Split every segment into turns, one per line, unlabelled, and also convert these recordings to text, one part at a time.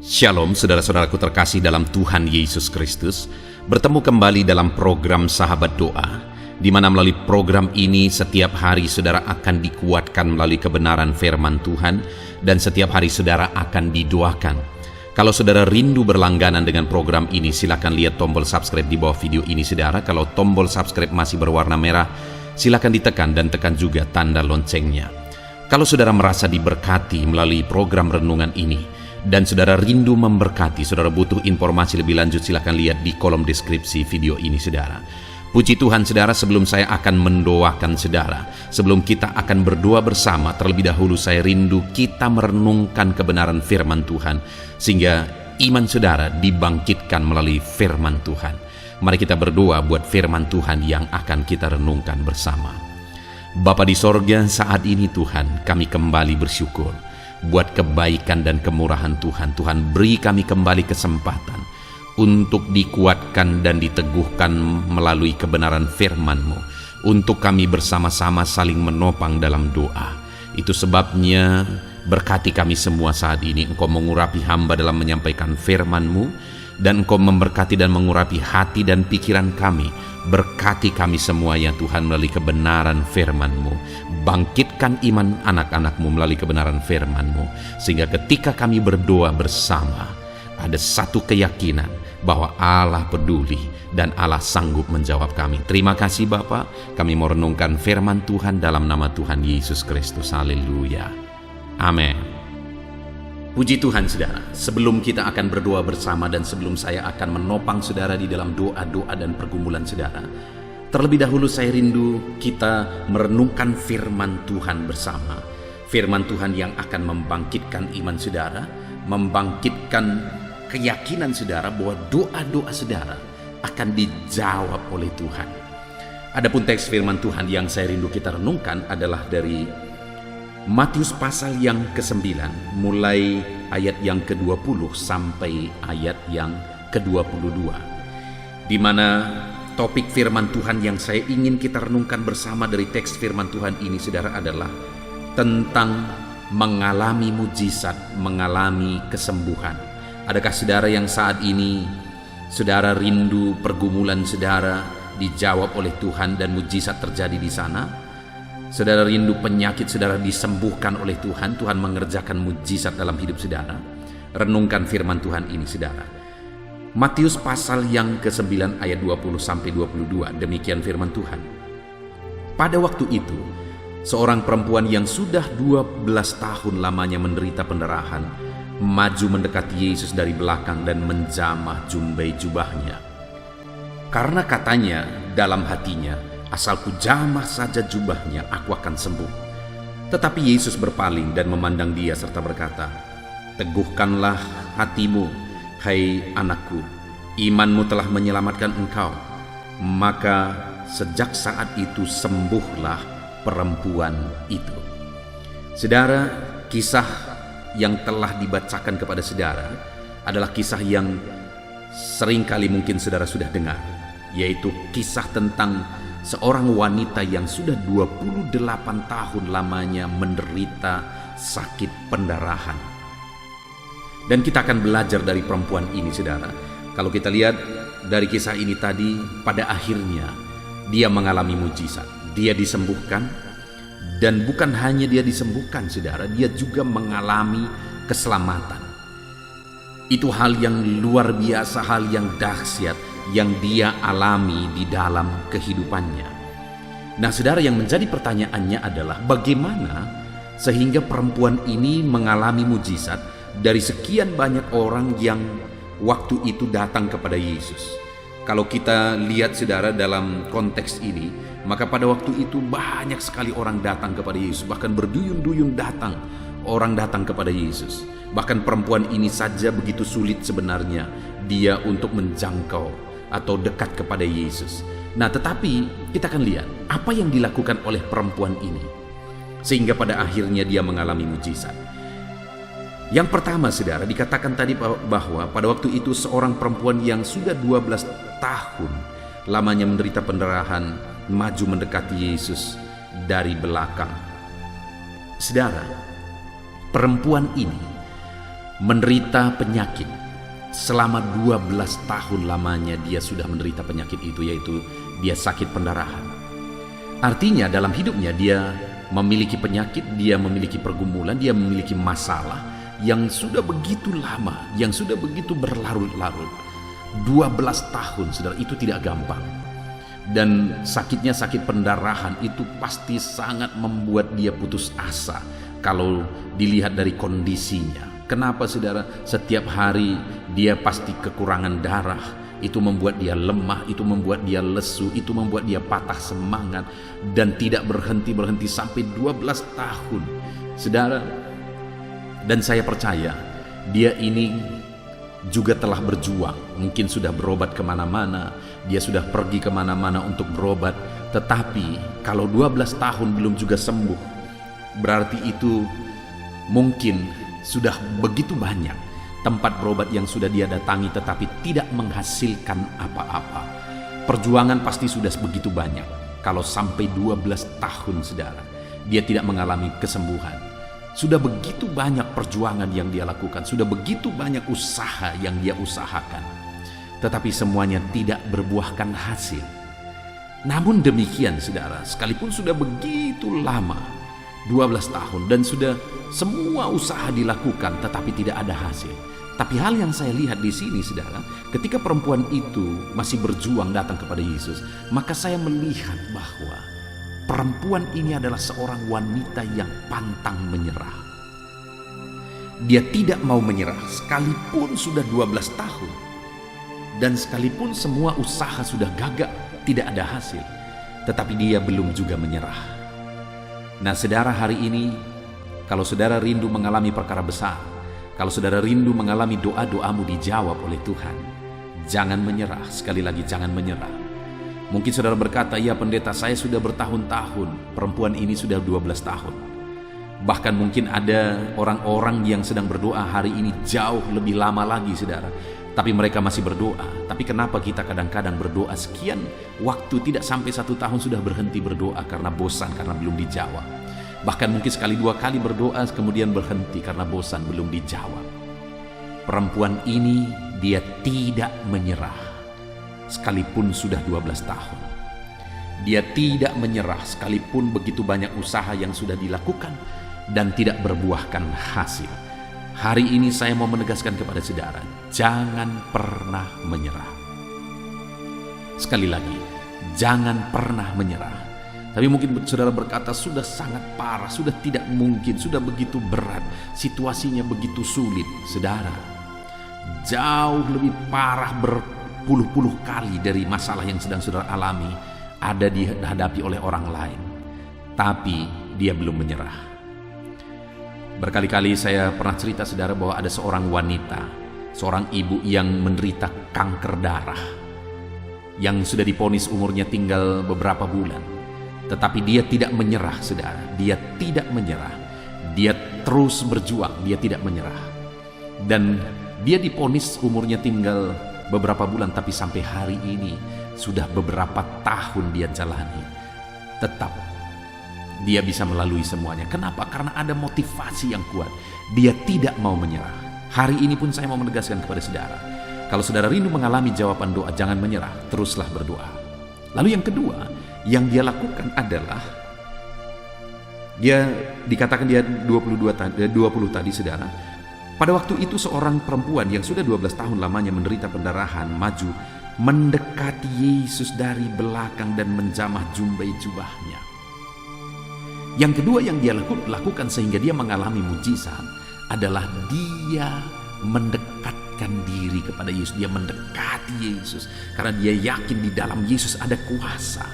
Shalom saudara-saudaraku terkasih dalam Tuhan Yesus Kristus. Bertemu kembali dalam program Sahabat Doa, di mana melalui program ini setiap hari saudara akan dikuatkan melalui kebenaran firman Tuhan, dan setiap hari saudara akan didoakan. Kalau saudara rindu berlangganan dengan program ini, silakan lihat tombol subscribe di bawah video ini saudara. Kalau tombol subscribe masih berwarna merah, silakan ditekan dan tekan juga tanda loncengnya. Kalau saudara merasa diberkati melalui program renungan ini, dan saudara rindu memberkati, saudara butuh informasi lebih lanjut, silakan lihat di kolom deskripsi video ini saudara. Puji Tuhan saudara, sebelum saya akan mendoakan saudara, sebelum kita akan berdoa bersama, terlebih dahulu saya rindu kita merenungkan kebenaran firman Tuhan, sehingga iman saudara dibangkitkan melalui firman Tuhan. Mari kita berdoa buat firman Tuhan yang akan kita renungkan bersama. Bapa di sorga, saat ini Tuhan, kami kembali bersyukur buat kebaikan dan kemurahan Tuhan. Tuhan, beri kami kembali kesempatan untuk dikuatkan dan diteguhkan melalui kebenaran firman-Mu, untuk kami bersama-sama saling menopang dalam doa. Itu sebabnya berkati kami semua saat ini. Engkau mengurapi hamba dalam menyampaikan firman-Mu, dan Engkau memberkati dan mengurapi hati dan pikiran kami. Berkati kami semua ya Tuhan melalui kebenaran firman-Mu. Bangkitkan iman anak-anak-Mu melalui kebenaran firman-Mu, sehingga ketika kami berdoa bersama, ada satu keyakinan bahwa Allah peduli dan Allah sanggup menjawab kami. Terima kasih Bapa, kami mau renungkan firman Tuhan dalam nama Tuhan Yesus Kristus. Haleluya. Amin. Puji Tuhan saudara, sebelum kita akan berdoa bersama dan sebelum saya akan menopang saudara di dalam doa-doa dan pergumulan saudara, terlebih dahulu saya rindu kita merenungkan firman Tuhan bersama. Firman Tuhan yang akan membangkitkan iman saudara, membangkitkan keyakinan saudara bahwa doa-doa saudara akan dijawab oleh Tuhan. Adapun teks firman Tuhan yang saya rindu kita renungkan adalah dari Matius pasal yang ke-9, mulai ayat yang ke-20 sampai ayat yang ke-22, di mana topik firman Tuhan yang saya ingin kita renungkan bersama dari teks firman Tuhan ini saudara adalah tentang mengalami mujizat, mengalami kesembuhan. Adakah saudara yang saat ini saudara rindu pergumulan saudara dijawab oleh Tuhan dan mujizat terjadi di sana? Saudara rindu penyakit saudara disembuhkan oleh Tuhan, Tuhan mengerjakan mujizat dalam hidup saudara? Renungkan firman Tuhan ini saudara. Matius pasal yang ke-9 ayat 20 sampai 22, demikian firman Tuhan. Pada waktu itu, seorang perempuan yang sudah 12 tahun lamanya menderita pendarahan, maju mendekati Yesus dari belakang dan menjamah jumbai jubahnya. Karena katanya dalam hatinya, asal ku jamah saja jubahnya, aku akan sembuh. Tetapi Yesus berpaling dan memandang dia serta berkata, teguhkanlah hatimu, hai anakku, imanmu telah menyelamatkan engkau. Maka sejak saat itu sembuhlah perempuan itu. Saudara, kisah yang telah dibacakan kepada saudara adalah kisah yang seringkali mungkin saudara sudah dengar, yaitu kisah tentang seorang wanita yang sudah 28 tahun lamanya menderita sakit pendarahan. Dan kita akan belajar dari perempuan ini saudara. Kalau kita lihat dari kisah ini tadi, pada akhirnya dia mengalami mujizat. Dia disembuhkan, dan bukan hanya dia disembuhkan saudara, dia juga mengalami keselamatan. Itu hal yang luar biasa, hal yang dahsyat yang dia alami di dalam kehidupannya. Nah saudara, yang menjadi pertanyaannya adalah bagaimana sehingga perempuan ini mengalami mujizat dari sekian banyak orang yang waktu itu datang kepada Yesus. Kalau kita lihat saudara dalam konteks ini, maka pada waktu itu banyak sekali orang datang kepada Yesus, bahkan berduyun-duyun datang orang datang kepada Yesus. Bahkan perempuan ini saja begitu sulit sebenarnya dia untuk menjangkau atau dekat kepada Yesus. Nah tetapi kita akan lihat apa yang dilakukan oleh perempuan ini sehingga pada akhirnya dia mengalami mujizat. Yang pertama saudara, dikatakan tadi bahwa pada waktu itu seorang perempuan yang sudah 12 tahun lamanya menderita pendarahan maju mendekati Yesus dari belakang. Saudara, perempuan ini menderita penyakit. Selama 12 tahun lamanya dia sudah menderita penyakit itu, yaitu dia sakit pendarahan. Artinya dalam hidupnya dia memiliki penyakit, dia memiliki pergumulan, dia memiliki masalah yang sudah begitu lama, yang sudah begitu berlarut-larut. 12 tahun, saudara, itu tidak gampang. Dan sakitnya, sakit pendarahan itu pasti sangat membuat dia putus asa kalau dilihat dari kondisinya. Kenapa, saudara? Setiap hari dia pasti kekurangan darah. Itu membuat dia lemah, itu membuat dia lesu, itu membuat dia patah semangat dan tidak berhenti-berhenti sampai 12 tahun. Saudara, dan saya percaya dia ini juga telah berjuang. Mungkin sudah berobat kemana-mana, dia sudah pergi kemana-mana untuk berobat. Tetapi kalau 12 tahun belum juga sembuh, berarti itu mungkin sudah begitu banyak tempat berobat yang sudah dia datangi tetapi tidak menghasilkan apa-apa. Perjuangan pasti sudah begitu banyak. Kalau sampai 12 tahun, saudara, dia tidak mengalami kesembuhan. Sudah begitu banyak perjuangan yang dia lakukan, sudah begitu banyak usaha yang dia usahakan, tetapi semuanya tidak berbuahkan hasil. Namun demikian, saudara, sekalipun sudah begitu lama, 12 tahun, dan sudah semua usaha dilakukan tetapi tidak ada hasil. Tapi hal yang saya lihat di sini, saudara, ketika perempuan itu masih berjuang datang kepada Yesus, maka saya melihat bahwa perempuan ini adalah seorang wanita yang pantang menyerah. Dia tidak mau menyerah sekalipun sudah 12 tahun. Dan sekalipun semua usaha sudah gagal, tidak ada hasil, tetapi dia belum juga menyerah. Nah, saudara, hari ini kalau saudara rindu mengalami perkara besar, kalau saudara rindu mengalami doa-doamu dijawab oleh Tuhan, jangan menyerah. Sekali lagi, jangan menyerah. Mungkin saudara berkata, ya pendeta, saya sudah bertahun-tahun, perempuan ini sudah 12 tahun. Bahkan mungkin ada orang-orang yang sedang berdoa hari ini jauh lebih lama lagi, saudara, tapi mereka masih berdoa. Tapi kenapa kita kadang-kadang berdoa sekian waktu, tidak sampai 1 tahun sudah berhenti berdoa karena bosan, karena belum dijawab. Bahkan mungkin sekali 2 kali berdoa kemudian berhenti karena bosan, belum dijawab. Perempuan ini dia tidak menyerah sekalipun sudah 12 tahun. Dia tidak menyerah sekalipun begitu banyak usaha yang sudah dilakukan dan tidak berbuahkan hasil. Hari ini saya mau menegaskan kepada saudara, jangan pernah menyerah. Sekali lagi, jangan pernah menyerah. Tapi mungkin saudara berkata, sudah sangat parah, sudah tidak mungkin, sudah begitu berat, situasinya begitu sulit. Saudara, jauh lebih parah berpuluh-puluh kali dari masalah yang sedang saudara alami ada dihadapi oleh orang lain. Tapi dia belum menyerah. Berkali-kali saya pernah cerita, saudara, bahwa ada seorang wanita, seorang ibu yang menderita kanker darah, yang sudah divonis umurnya tinggal beberapa bulan. Tetapi dia tidak menyerah, saudara. Dia tidak menyerah. Dia terus berjuang, dia tidak menyerah. Dan dia divonis umurnya tinggal beberapa bulan, tapi sampai hari ini sudah beberapa tahun dia jalani. Tetap dia bisa melalui semuanya. Kenapa? Karena ada motivasi yang kuat. Dia tidak mau menyerah. Hari ini pun saya mau menegaskan kepada saudara, kalau saudara rindu mengalami jawaban doa, jangan menyerah, teruslah berdoa. Lalu yang kedua yang dia lakukan adalah, dia dikatakan dia 20 tadi, saudara. Pada waktu itu seorang perempuan yang sudah 12 tahun lamanya menderita pendarahan maju mendekati Yesus dari belakang dan menjamah jumbai jubahnya. Yang kedua yang dia lakukan sehingga dia mengalami mujizat adalah dia mendekatkan diri kepada Yesus. Dia mendekati Yesus karena dia yakin di dalam Yesus ada kuasa.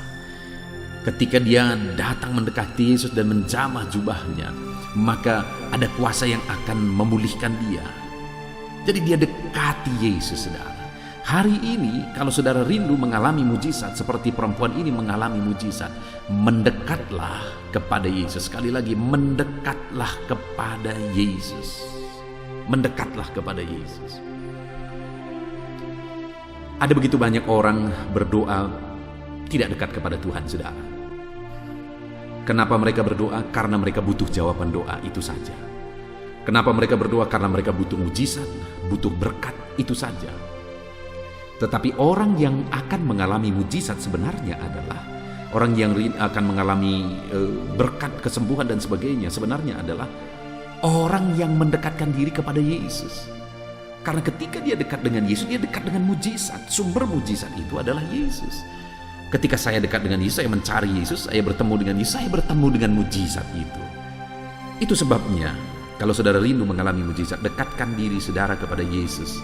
Ketika dia datang mendekati Yesus dan menjamah jubahnya, maka ada kuasa yang akan memulihkan dia. Jadi dia dekati Yesus, saudara. Hari ini kalau saudara rindu mengalami mujizat seperti perempuan ini mengalami mujizat, mendekatlah kepada Yesus. Sekali lagi, mendekatlah kepada Yesus. Mendekatlah kepada Yesus. Ada begitu banyak orang berdoa tidak dekat kepada Tuhan, saudara. Kenapa mereka berdoa? Karena mereka butuh jawaban doa, itu saja. Kenapa mereka berdoa? Karena mereka butuh mujizat, butuh berkat, itu saja. Tetapi orang yang akan mengalami mujizat sebenarnya adalah orang yang akan mengalami berkat, kesembuhan dan sebagainya, sebenarnya adalah orang yang mendekatkan diri kepada Yesus. Karena ketika dia dekat dengan Yesus, dia dekat dengan mujizat. Sumber mujizat itu adalah Yesus. Ketika saya dekat dengan Yesus, saya mencari Yesus, saya bertemu dengan Yesus, saya bertemu dengan mujizat itu. Itu sebabnya, kalau saudara rindu mengalami mujizat, dekatkan diri saudara kepada Yesus.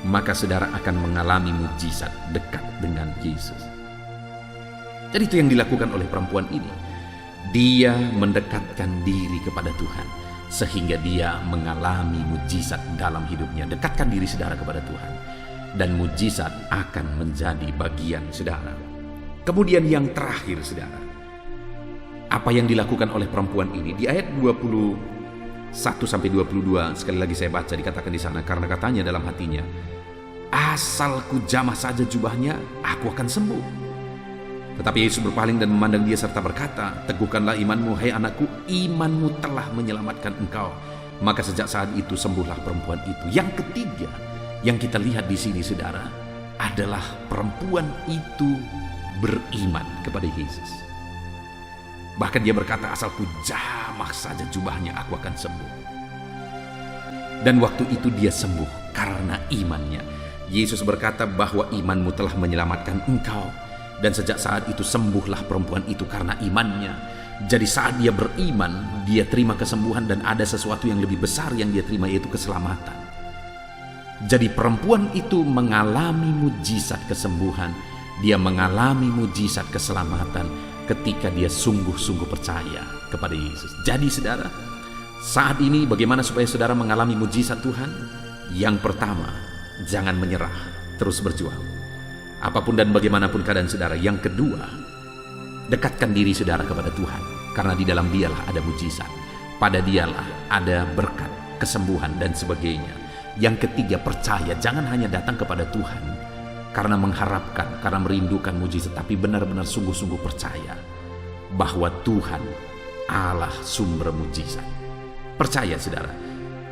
Maka saudara akan mengalami mujizat dekat dengan Yesus. Jadi itu yang dilakukan oleh perempuan ini. Dia mendekatkan diri kepada Tuhan, sehingga dia mengalami mujizat dalam hidupnya. Dekatkan diri saudara kepada Tuhan, dan mujizat akan menjadi bagian saudara. Kemudian yang terakhir saudara, apa yang dilakukan oleh perempuan ini di ayat 21 sampai 22, sekali lagi saya baca, dikatakan di sana, karena katanya dalam hatinya, asal ku jamah saja jubahnya, aku akan sembuh. Tetapi Yesus berpaling dan memandang dia serta berkata, teguhkanlah imanmu, hai anakku, imanmu telah menyelamatkan engkau. Maka sejak saat itu sembuhlah perempuan itu. Yang ketiga yang kita lihat di sini saudara, adalah perempuan itu beriman kepada Yesus. Bahkan dia berkata, asal ku jamah saja jubahnya, aku akan sembuh. Dan waktu itu dia sembuh karena imannya. Yesus berkata bahwa imanmu telah menyelamatkan engkau. Dan sejak saat itu sembuhlah perempuan itu karena imannya. Jadi saat dia beriman, dia terima kesembuhan, dan ada sesuatu yang lebih besar yang dia terima, yaitu keselamatan. Jadi perempuan itu mengalami mujizat kesembuhan, dia mengalami mujizat keselamatan ketika dia sungguh-sungguh percaya kepada Yesus. Jadi saudara, saat ini bagaimana supaya saudara mengalami mujizat Tuhan? Yang pertama, jangan menyerah, terus berjuang. Apapun dan bagaimanapun keadaan saudara. Yang kedua, dekatkan diri saudara kepada Tuhan, karena di dalam dialah ada mujizat, pada dialah ada berkat, kesembuhan dan sebagainya. Yang ketiga, percaya. Jangan hanya datang kepada Tuhan karena mengharapkan, karena merindukan mujizat, tapi benar-benar sungguh-sungguh percaya bahwa Tuhan Allah sumber mujizat. Percaya saudara,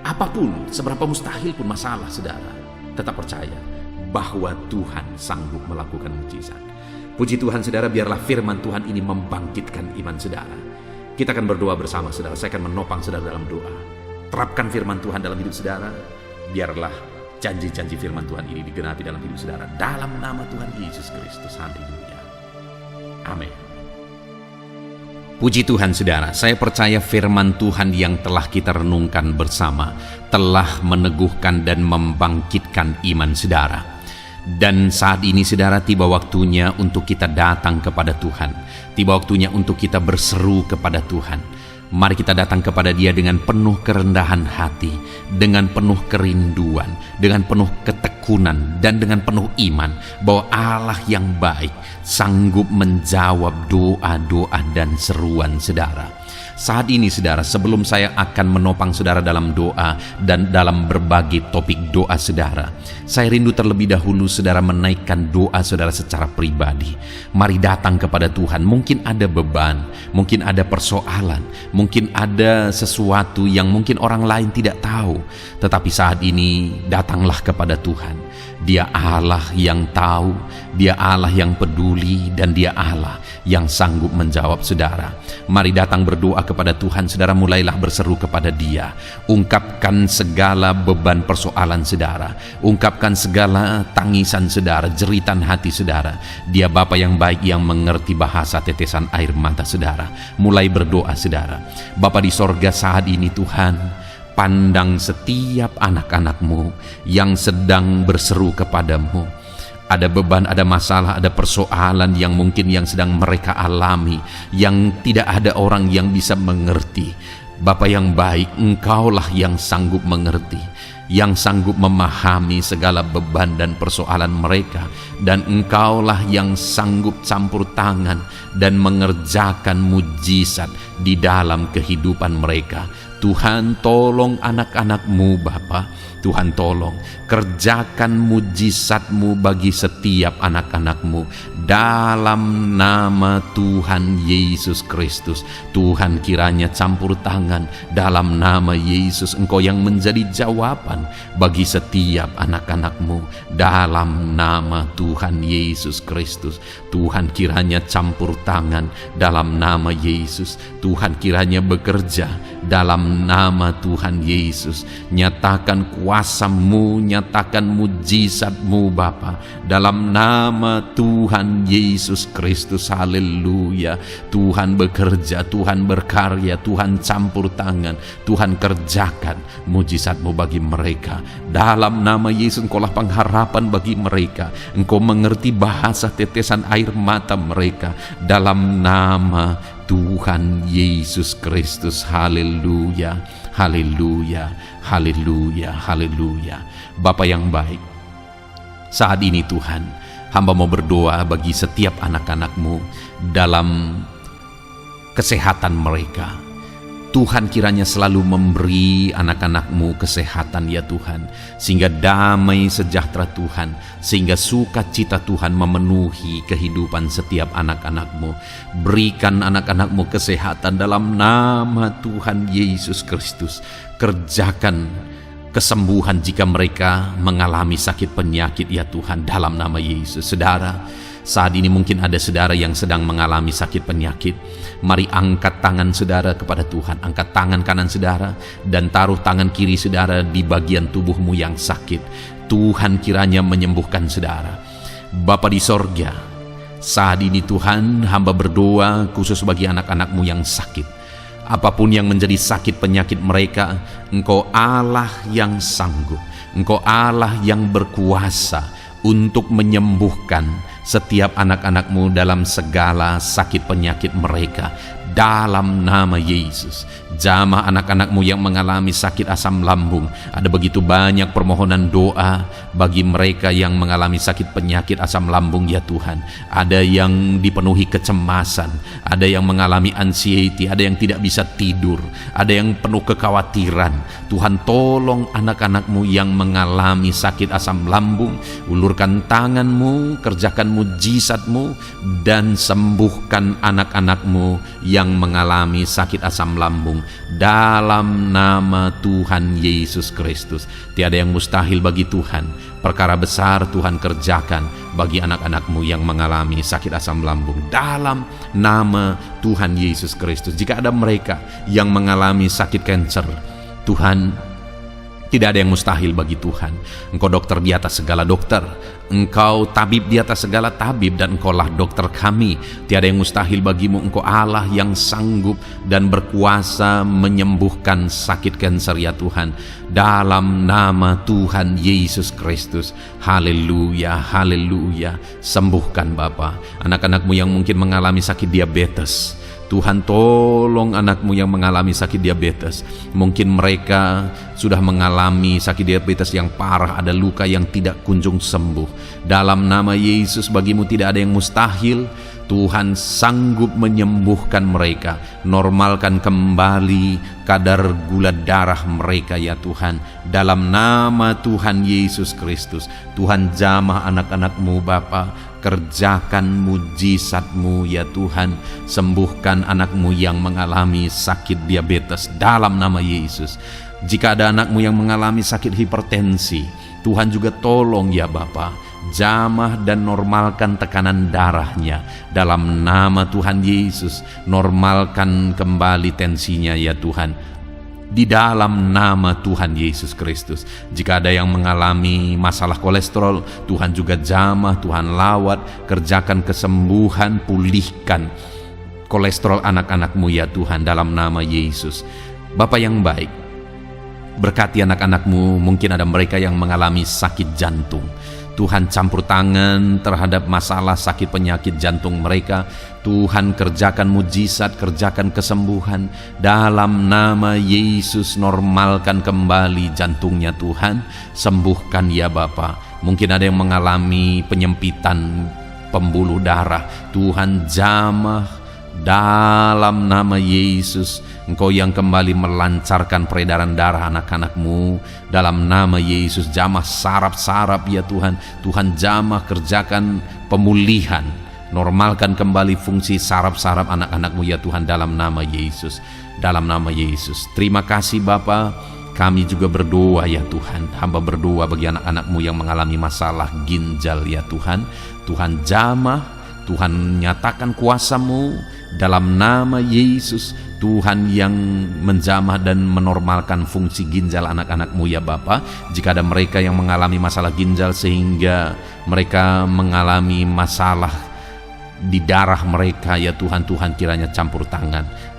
apapun, seberapa mustahil pun masalah saudara, tetap percaya bahwa Tuhan sanggup melakukan mujizat. Puji Tuhan saudara, biarlah firman Tuhan ini membangkitkan iman saudara. Kita akan berdoa bersama saudara. Saya akan menopang saudara dalam doa. Terapkan firman Tuhan dalam hidup saudara. Biarlah janji-janji firman Tuhan ini digenapi dalam hidup saudara. Dalam nama Tuhan Yesus Kristus. Haleluya. Amin. Puji Tuhan saudara, saya percaya firman Tuhan yang telah kita renungkan bersama telah meneguhkan dan membangkitkan iman saudara. Dan saat ini saudara, tiba waktunya untuk kita datang kepada Tuhan. Tiba waktunya untuk kita berseru kepada Tuhan. Mari kita datang kepada Dia dengan penuh kerendahan hati, dengan penuh kerinduan, dengan penuh ketekunan, dan dengan penuh iman bahwa Allah yang baik sanggup menjawab doa-doa dan seruan saudara. Saat ini saudara, sebelum saya akan menopang saudara dalam doa dan dalam berbagai topik doa saudara, saya rindu terlebih dahulu saudara menaikkan doa saudara secara pribadi. Mari datang kepada Tuhan. Mungkin ada beban, mungkin ada persoalan, mungkin ada sesuatu yang mungkin orang lain tidak tahu. Tetapi saat ini datanglah kepada Tuhan. Dia Allah yang tahu, Dia Allah yang peduli, dan Dia Allah yang sanggup menjawab saudara. Mari datang berdoa kepada Tuhan saudara, mulailah berseru kepada Dia. Ungkapkan segala beban persoalan saudara, ungkapkan segala tangisan saudara, jeritan hati saudara. Dia Bapa yang baik yang mengerti bahasa tetesan air mata saudara. Mulai berdoa saudara. Bapa di sorga, saat ini Tuhan, pandang setiap anak-anak-Mu yang sedang berseru kepadamu. Ada beban, ada masalah, ada persoalan yang mungkin yang sedang mereka alami, yang tidak ada orang yang bisa mengerti. Bapa yang baik, Engkaulah yang sanggup mengerti, yang sanggup memahami segala beban dan persoalan mereka, dan Engkaulah yang sanggup campur tangan dan mengerjakan mujizat di dalam kehidupan mereka. Tuhan, tolong anak-anak-Mu Bapa. Tuhan, tolong kerjakan mujizat-Mu bagi setiap anak-anak-Mu dalam nama Tuhan Yesus Kristus. Tuhan, kiranya campur tangan dalam nama Yesus. Engkau yang menjadi jawaban bagi setiap anak-anak-Mu dalam nama Tuhan Yesus Kristus. Tuhan, kiranya campur tangan dalam nama Yesus. Tuhan, kiranya bekerja dalam nama Tuhan Yesus. Nyatakan kuasa-Mu, nyatakan mujizat-Mu Bapa, dalam nama Tuhan Yesus Kristus. Haleluya. Tuhan bekerja, Tuhan berkarya, Tuhan campur tangan, Tuhan kerjakan mujizat-Mu bagi mereka. Dalam nama Yesus, Engkaulah pengharapan bagi mereka. Engkau mengerti bahasa tetesan air mata mereka. Dalam nama Tuhan Yesus Kristus. Haleluya, haleluya, haleluya, haleluya. Bapa yang baik, saat ini Tuhan, hamba mau berdoa bagi setiap anak-anak-Mu dalam kesehatan mereka. Tuhan, kiranya selalu memberi anak-anak-Mu kesehatan ya Tuhan, sehingga damai sejahtera Tuhan, sehingga sukacita Tuhan memenuhi kehidupan setiap anak-anak-Mu. Berikan anak-anak-Mu kesehatan dalam nama Tuhan Yesus Kristus. Kerjakan kesembuhan jika mereka mengalami sakit penyakit ya Tuhan, dalam nama Yesus. Saudara, saat ini mungkin ada saudara yang sedang mengalami sakit penyakit. Mari angkat tangan saudara kepada Tuhan. Angkat tangan kanan saudara dan taruh tangan kiri saudara di bagian tubuhmu yang sakit. Tuhan kiranya menyembuhkan saudara. Bapa di sorga, saat ini Tuhan, hamba berdoa khusus bagi anak-anak-Mu yang sakit. Apapun yang menjadi sakit penyakit mereka, Engkau Allah yang sanggup. Engkau Allah yang berkuasa untuk menyembuhkan setiap anak-anak-Mu dalam segala sakit penyakit mereka. Dalam nama Yesus, jamah anak-anak-Mu yang mengalami sakit asam lambung. Ada begitu banyak permohonan doa bagi mereka yang mengalami sakit penyakit asam lambung ya Tuhan. Ada yang dipenuhi kecemasan, ada yang mengalami anxiety, ada yang tidak bisa tidur, ada yang penuh kekhawatiran. Tuhan, tolong anak-anak-Mu yang mengalami sakit asam lambung. Ulurkan tangan-Mu, kerjakan mujizat-Mu, dan sembuhkan anak-anak-Mu yang mengalami sakit asam lambung dalam nama Tuhan Yesus Kristus. Tiada yang mustahil bagi Tuhan. Perkara besar Tuhan kerjakan bagi anak-anak-Mu yang mengalami sakit asam lambung dalam nama Tuhan Yesus Kristus. Jika ada mereka yang mengalami sakit kanker, Tuhan, tidak ada yang mustahil bagi Tuhan. Engkau dokter di atas segala dokter, Engkau tabib di atas segala tabib, dan Engkaulah dokter kami. Tiada yang mustahil bagimu. Engkau Allah yang sanggup dan berkuasa menyembuhkan sakit kanker ya Tuhan, dalam nama Tuhan Yesus Kristus. Haleluya, haleluya. Sembuhkan Bapa anak-anak-Mu yang mungkin mengalami sakit diabetes. Tuhan, tolong anak-Mu yang mengalami sakit diabetes. Mungkin mereka sudah mengalami sakit diabetes yang parah, ada luka yang tidak kunjung sembuh. Dalam nama Yesus, bagimu tidak ada yang mustahil. Tuhan sanggup menyembuhkan mereka. Normalkan kembali kadar gula darah mereka ya Tuhan, dalam nama Tuhan Yesus Kristus. Tuhan, jamah anak-anak-Mu Bapa, kerjakan mujizat-Mu ya Tuhan. Sembuhkan anak-Mu yang mengalami sakit diabetes dalam nama Yesus. Jika ada anak-Mu yang mengalami sakit hipertensi, Tuhan juga tolong ya Bapa, jamah dan normalkan tekanan darahnya dalam nama Tuhan Yesus. Normalkan kembali tensinya ya Tuhan, di dalam nama Tuhan Yesus Kristus. Jika ada yang mengalami masalah kolesterol, Tuhan juga jamah, Tuhan lawat, kerjakan kesembuhan, pulihkan kolesterol anak-anak-Mu ya Tuhan, dalam nama Yesus. Bapa yang baik, berkati anak-anak-Mu. Mungkin ada mereka yang mengalami sakit jantung. Tuhan, campur tangan terhadap masalah sakit penyakit jantung mereka. Tuhan, kerjakan mujizat, kerjakan kesembuhan dalam nama Yesus. Normalkan kembali jantungnya Tuhan, sembuhkan ya Bapa. Mungkin ada yang mengalami penyempitan pembuluh darah. Tuhan, jamah Dalam nama Yesus, Engkau yang kembali melancarkan peredaran darah anak-anak-Mu. Dalam nama Yesus, jamah saraf-saraf ya Tuhan. Tuhan jamah kerjakan pemulihan, normalkan kembali fungsi saraf-saraf anak-anak-Mu ya Tuhan, dalam nama Yesus. Dalam nama Yesus. Terima kasih Bapa. Kami juga berdoa ya Tuhan. Hamba berdoa bagi anak-anak-Mu yang mengalami masalah ginjal ya Tuhan. Tuhan jamah, Tuhan nyatakan kuasa-Mu dalam nama Yesus. Tuhan yang menjamah dan menormalkan fungsi ginjal anak-anak-Mu ya Bapa. Jika ada mereka yang mengalami masalah ginjal sehingga mereka mengalami masalah di darah mereka ya Tuhan, Tuhan kiranya campur tangan.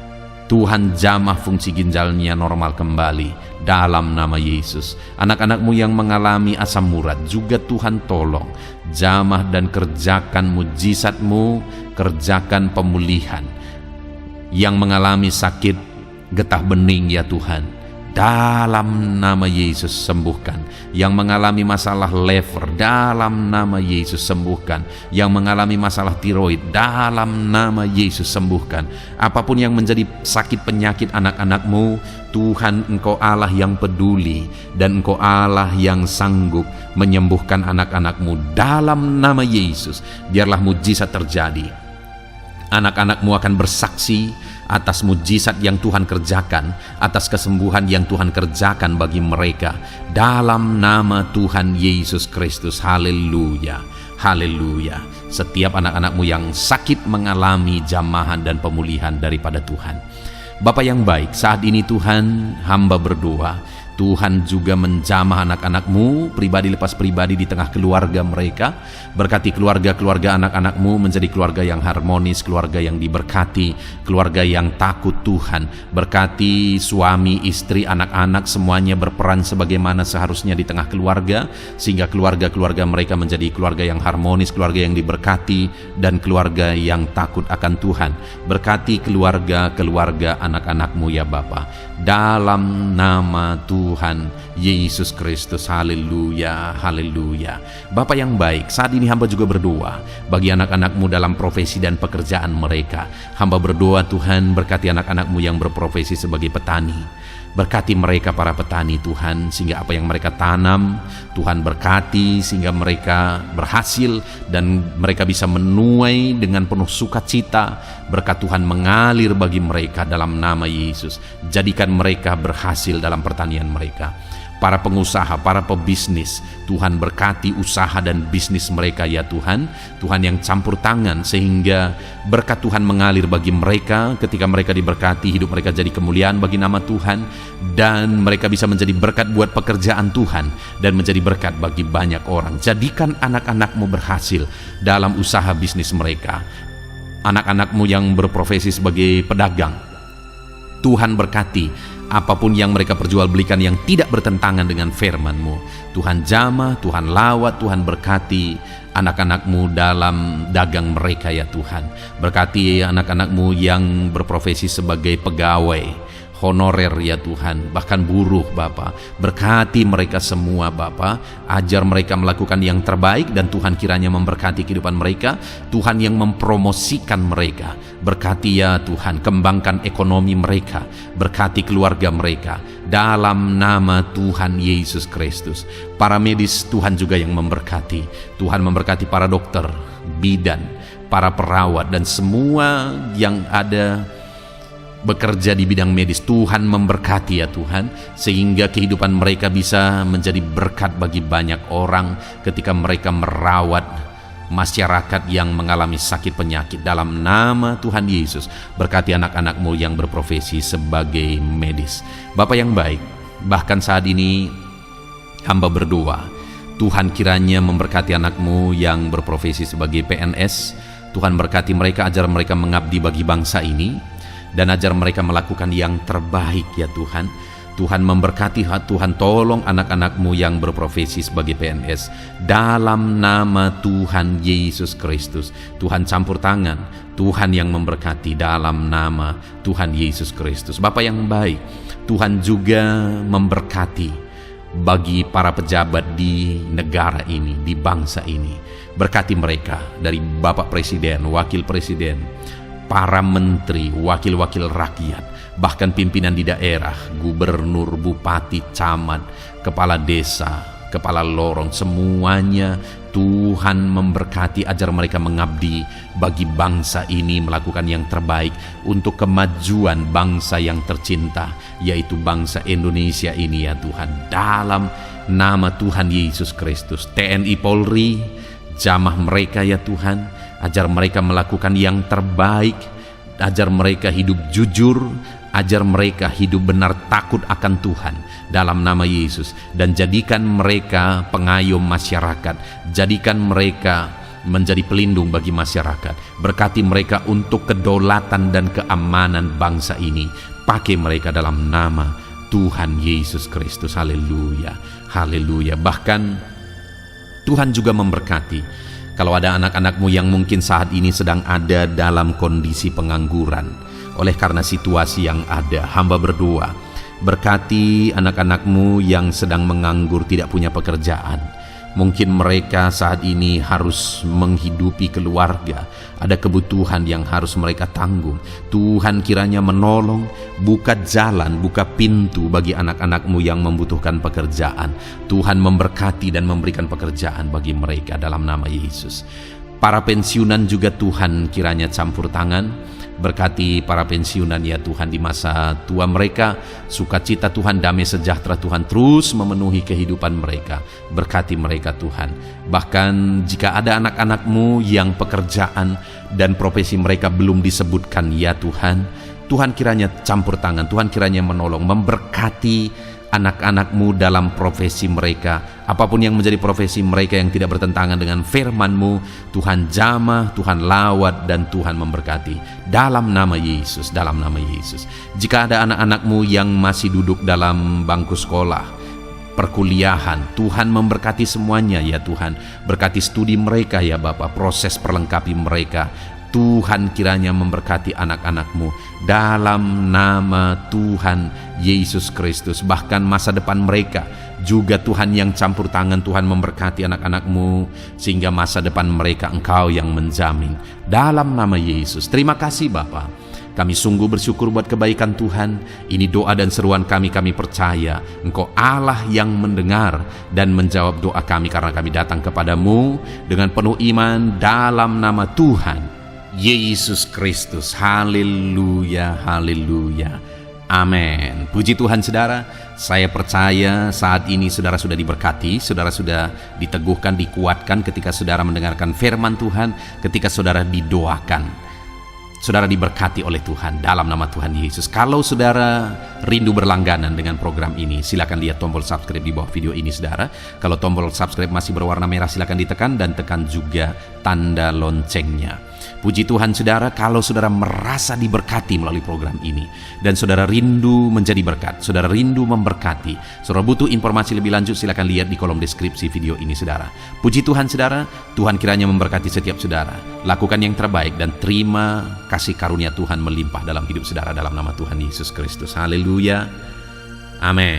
Tuhan jamah fungsi ginjalnya normal kembali dalam nama Yesus. Anak-anak-Mu yang mengalami asam urat juga Tuhan tolong, jamah dan kerjakan mujizat-Mu, kerjakan pemulihan. Yang mengalami sakit getah bening ya Tuhan, dalam nama Yesus sembuhkan. Yang mengalami masalah lever, dalam nama Yesus sembuhkan. Yang mengalami masalah tiroid, dalam nama Yesus sembuhkan. Apapun yang menjadi sakit penyakit anak-anak-Mu, Tuhan, Engkau Allah yang peduli dan Engkau Allah yang sanggup menyembuhkan anak-anak-Mu. Dalam nama Yesus, biarlah mujizat terjadi. Anak-anak-Mu akan bersaksi atas mujizat yang Tuhan kerjakan, atas kesembuhan yang Tuhan kerjakan bagi mereka. Dalam nama Tuhan Yesus Kristus, haleluya, haleluya. Setiap anak-anak-Mu yang sakit mengalami jamahan dan pemulihan daripada Tuhan. Bapa yang baik, saat ini Tuhan, hamba berdoa, Tuhan juga menjamah anak-anak-Mu pribadi lepas pribadi di tengah keluarga mereka. Berkati keluarga-keluarga anak-anak-Mu menjadi keluarga yang harmonis, keluarga yang diberkati, keluarga yang takut Tuhan. Berkati suami, istri, anak-anak semuanya berperan sebagaimana seharusnya di tengah keluarga, sehingga keluarga-keluarga mereka menjadi keluarga yang harmonis, keluarga yang diberkati, dan keluarga yang takut akan Tuhan. Berkati keluarga-keluarga anak-anak-Mu ya Bapa, dalam nama Tuhan Yesus Kristus, haleluya, haleluya. Bapa yang baik, saat ini hamba juga berdoa bagi anak-anak-Mu dalam profesi dan pekerjaan mereka. Hamba berdoa Tuhan, berkati anak-anak-Mu yang berprofesi sebagai petani. Berkati mereka para petani Tuhan, sehingga apa yang mereka tanam Tuhan berkati, sehingga mereka berhasil dan mereka bisa menuai dengan penuh sukacita. Berkat Tuhan mengalir bagi mereka dalam nama Yesus. Jadikan mereka berhasil dalam pertanian mereka. Para pengusaha, para pebisnis, Tuhan berkati usaha dan bisnis mereka ya Tuhan. Tuhan yang campur tangan sehingga berkat Tuhan mengalir bagi mereka. Ketika mereka diberkati, hidup mereka jadi kemuliaan bagi nama Tuhan, dan mereka bisa menjadi berkat buat pekerjaan Tuhan dan menjadi berkat bagi banyak orang. Jadikan anak-anak-Mu berhasil dalam usaha bisnis mereka. Anak-anak-Mu yang berprofesi sebagai pedagang, Tuhan berkati apapun yang mereka perjualbelikan yang tidak bertentangan dengan firman-Mu. Tuhan jamah, Tuhan lawat, Tuhan berkati anak-anak-Mu dalam dagang mereka ya Tuhan. Berkati anak-anak-Mu yang berprofesi sebagai pegawai honorer ya Tuhan, bahkan buruh Bapa. Berkati mereka semua Bapa, ajar mereka melakukan yang terbaik, dan Tuhan kiranya memberkati kehidupan mereka. Tuhan yang mempromosikan mereka, berkati ya Tuhan, kembangkan ekonomi mereka, berkati keluarga mereka dalam nama Tuhan Yesus Kristus. Para medis Tuhan juga yang memberkati. Tuhan memberkati para dokter, bidan, para perawat, dan semua yang ada bekerja di bidang medis. Tuhan memberkati ya Tuhan, sehingga kehidupan mereka bisa menjadi berkat bagi banyak orang ketika mereka merawat masyarakat yang mengalami sakit penyakit. Dalam nama Tuhan Yesus, berkati anak-anak-Mu yang berprofesi sebagai medis. Bapa yang baik, bahkan saat ini hamba berdoa, Tuhan kiranya memberkati anak-Mu yang berprofesi sebagai PNS. Tuhan berkati mereka, ajar mereka mengabdi bagi bangsa ini, dan ajar mereka melakukan yang terbaik ya Tuhan. Tuhan memberkati, Tuhan tolong anak-anak-Mu yang berprofesi sebagai PNS dalam nama Tuhan Yesus Kristus. Tuhan campur tangan, Tuhan yang memberkati dalam nama Tuhan Yesus Kristus. Bapa yang baik, Tuhan juga memberkati bagi para pejabat di negara ini, di bangsa ini. Berkati mereka dari Bapak Presiden, Wakil Presiden, para menteri, wakil-wakil rakyat, bahkan pimpinan di daerah, gubernur, bupati, camat, kepala desa, kepala lorong, semuanya Tuhan memberkati, ajar mereka mengabdi bagi bangsa ini, melakukan yang terbaik untuk kemajuan bangsa yang tercinta, yaitu bangsa Indonesia ini ya Tuhan. Dalam nama Tuhan Yesus Kristus, TNI Polri, jamah mereka ya Tuhan, ajar mereka melakukan yang terbaik, ajar mereka hidup jujur, ajar mereka hidup benar takut akan Tuhan dalam nama Yesus, dan jadikan mereka pengayom masyarakat, jadikan mereka menjadi pelindung bagi masyarakat. Berkati mereka untuk kedaulatan dan keamanan bangsa ini. Pakai mereka dalam nama Tuhan Yesus Kristus. Haleluya, haleluya. Bahkan Tuhan juga memberkati kalau ada anak-anakmu yang mungkin saat ini sedang ada dalam kondisi pengangguran oleh karena situasi yang ada. Hamba berdoa, berkati anak-anakmu yang sedang menganggur, tidak punya pekerjaan. Mungkin mereka saat ini harus menghidupi keluarga, ada kebutuhan yang harus mereka tanggung. Tuhan kiranya menolong, buka jalan, buka pintu bagi anak-anakmu yang membutuhkan pekerjaan. Tuhan memberkati dan memberikan pekerjaan bagi mereka dalam nama Yesus. Para pensiunan juga Tuhan kiranya campur tangan. Berkati para pensiunan ya Tuhan di masa tua mereka, sukacita Tuhan, damai sejahtera Tuhan terus memenuhi kehidupan mereka. Berkati mereka Tuhan. Bahkan jika ada anak-anakmu yang pekerjaan dan profesi mereka belum disebutkan ya Tuhan, Tuhan kiranya campur tangan, Tuhan kiranya menolong, memberkati anak-anakmu dalam profesi mereka, apapun yang menjadi profesi mereka yang tidak bertentangan dengan firman-Mu. Tuhan jamah, Tuhan lawat, dan Tuhan memberkati dalam nama Yesus, dalam nama Yesus. Jika ada anak-anakmu yang masih duduk dalam bangku sekolah, perkuliahan, Tuhan memberkati semuanya ya Tuhan. Berkati studi mereka ya Bapa, proses perlengkapi mereka. Tuhan kiranya memberkati anak-anakmu dalam nama Tuhan Yesus Kristus. Bahkan masa depan mereka juga Tuhan yang campur tangan. Tuhan memberkati anak-anakmu sehingga masa depan mereka Engkau yang menjamin dalam nama Yesus. Terima kasih Bapa. Kami sungguh bersyukur buat kebaikan Tuhan. Ini doa dan seruan kami percaya Engkau Allah yang mendengar dan menjawab doa kami, karena kami datang kepadamu dengan penuh iman dalam nama Tuhan Yesus Kristus. Haleluya, haleluya, amin. Puji Tuhan saudara, saya percaya saat ini saudara sudah diberkati, saudara sudah diteguhkan, dikuatkan ketika saudara mendengarkan firman Tuhan, ketika saudara didoakan. Saudara diberkati oleh Tuhan dalam nama Tuhan Yesus. Kalau saudara rindu berlangganan dengan program ini, silakan lihat tombol subscribe di bawah video ini saudara. Kalau tombol subscribe masih berwarna merah, silakan ditekan dan tekan juga tanda loncengnya. Puji Tuhan saudara, kalau saudara merasa diberkati melalui program ini dan saudara rindu menjadi berkat, saudara rindu memberkati, saudara butuh informasi lebih lanjut, silakan lihat di kolom deskripsi video ini saudara. Puji Tuhan saudara, Tuhan kiranya memberkati setiap saudara. Lakukan yang terbaik dan terima kasih karunia Tuhan melimpah dalam hidup saudara dalam nama Tuhan Yesus Kristus. Haleluya, amin.